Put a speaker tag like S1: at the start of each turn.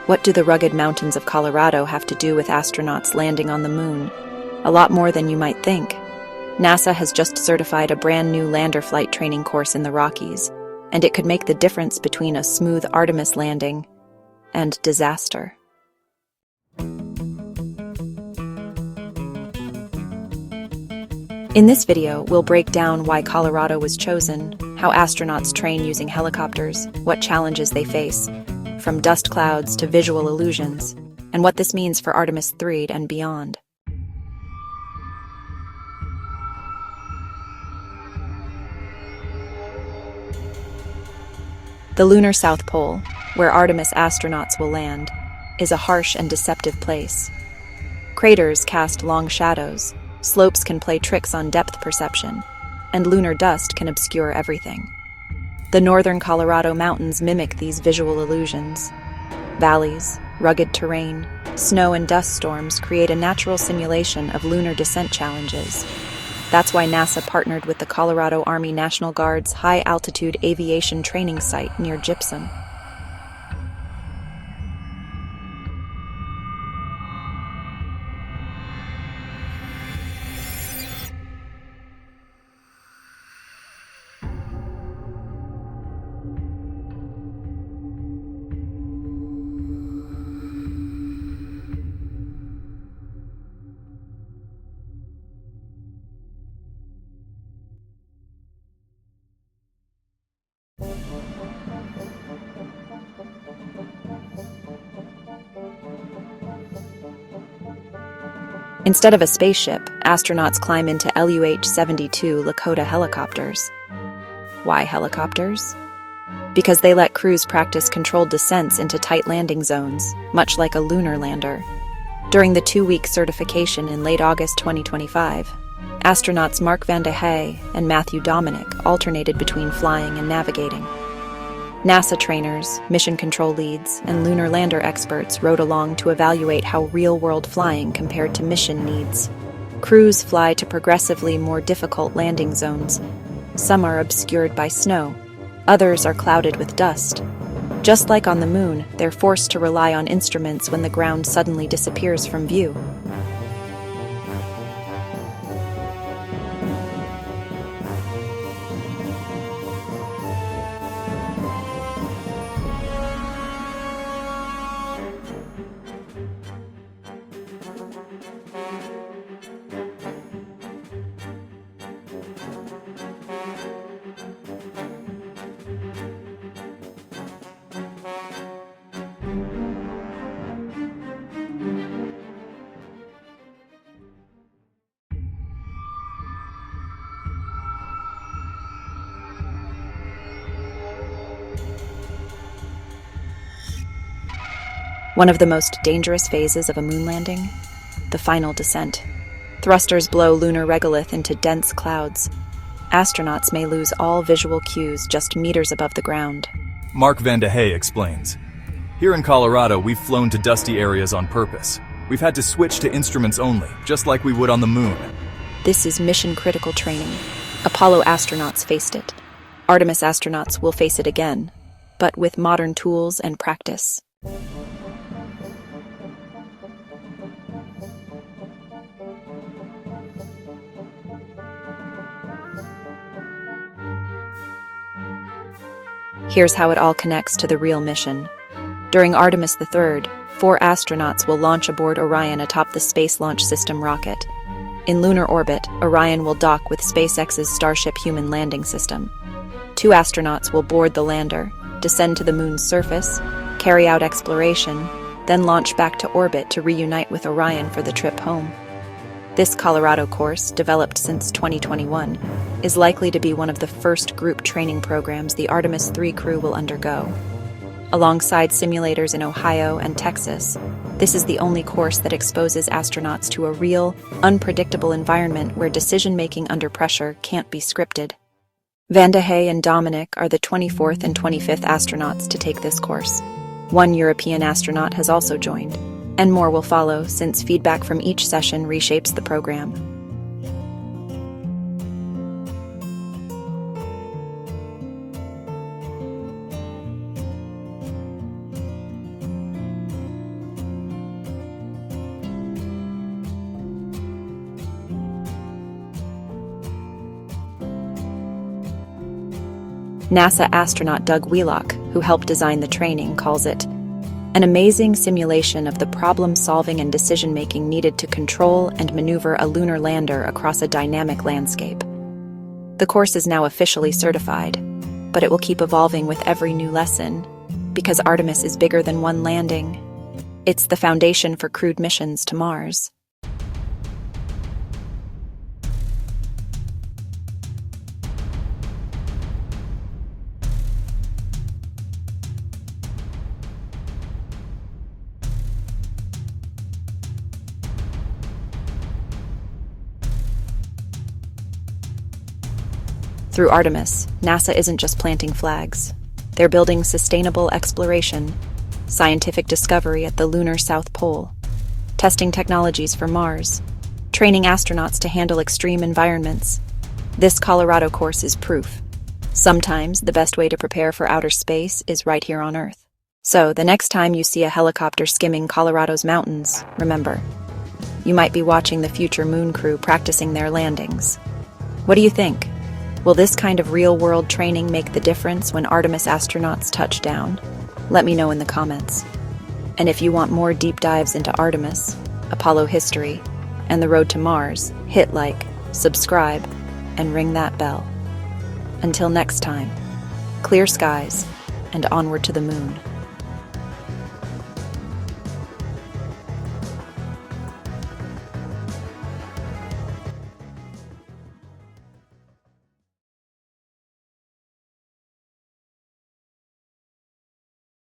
S1: What do the rugged mountains of Colorado have to do with astronauts landing on the moon? A lot more than you might think. NASA has just certified a brand new lander flight training course in the Rockies, and it could make the difference between a smooth Artemis landing and disaster. In this video, we'll break down why Colorado was chosen, how astronauts train using helicopters, what challenges they face, from dust clouds to visual illusions, and what this means for Artemis 3 and beyond. The lunar South Pole, where Artemis astronauts will land, is a harsh and deceptive place. Craters cast long shadows, slopes can play tricks on depth perception, and lunar dust can obscure everything. The northern Colorado mountains mimic these visual illusions. Valleys, rugged terrain, snow and dust storms create a natural simulation of lunar descent challenges. That's why NASA partnered with the Colorado Army National Guard's high-altitude aviation training site near Gypsum. Instead of a spaceship, astronauts climb into LUH-72 Lakota helicopters. Why helicopters? Because they let crews practice controlled descents into tight landing zones, much like a lunar lander. During the 2-week certification in late August 2025, astronauts Mark Vande Hei and Matthew Dominic alternated between flying and navigating. NASA trainers, mission control leads, and lunar lander experts rode along to evaluate how real-world flying compared to mission needs. Crews fly to progressively more difficult landing zones. Some are obscured by snow, others are clouded with dust. Just like on the moon, they're forced to rely on instruments when the ground suddenly disappears from view. One of the most dangerous phases of a moon landing? The final descent. Thrusters blow lunar regolith into dense clouds. Astronauts may lose all visual cues just meters above the ground.
S2: Mark Vande Hei explains. Here in Colorado, we've flown to dusty areas on purpose. We've had to switch to instruments only, just like we would on the moon.
S1: This is mission-critical training. Apollo astronauts faced it. Artemis astronauts will face it again, but with modern tools and practice. Here's how it all connects to the real mission. During Artemis III, 4 astronauts will launch aboard Orion atop the Space Launch System rocket. In lunar orbit, Orion will dock with SpaceX's Starship human landing system. 2 astronauts will board the lander, descend to the moon's surface, carry out exploration, then launch back to orbit to reunite with Orion for the trip home. This Colorado course, developed since 2021, is likely to be one of the first group training programs the Artemis 3 crew will undergo. Alongside simulators in Ohio and Texas, this is the only course that exposes astronauts to a real, unpredictable environment where decision-making under pressure can't be scripted. Vande Hei and Dominic are the 24th and 25th astronauts to take this course. 1 European astronaut has also joined, and more will follow since feedback from each session reshapes the program. NASA astronaut Doug Wheelock, who helped design the training, calls it an amazing simulation of the problem-solving and decision-making needed to control and maneuver a lunar lander across a dynamic landscape. The course is now officially certified, but it will keep evolving with every new lesson, because Artemis is bigger than one landing. It's the foundation for crewed missions to Mars. Through Artemis, NASA isn't just planting flags. They're building sustainable exploration, scientific discovery at the lunar South Pole, testing technologies for Mars, training astronauts to handle extreme environments. This Colorado course is proof. Sometimes the best way to prepare for outer space is right here on Earth. So, the next time you see a helicopter skimming Colorado's mountains, remember, you might be watching the future moon crew practicing their landings. What do you think? Will this kind of real-world training make the difference when Artemis astronauts touch down? Let me know in the comments. And if you want more deep dives into Artemis, Apollo history, and the road to Mars, hit like, subscribe, and ring that bell. Until next time, clear skies and onward to the moon.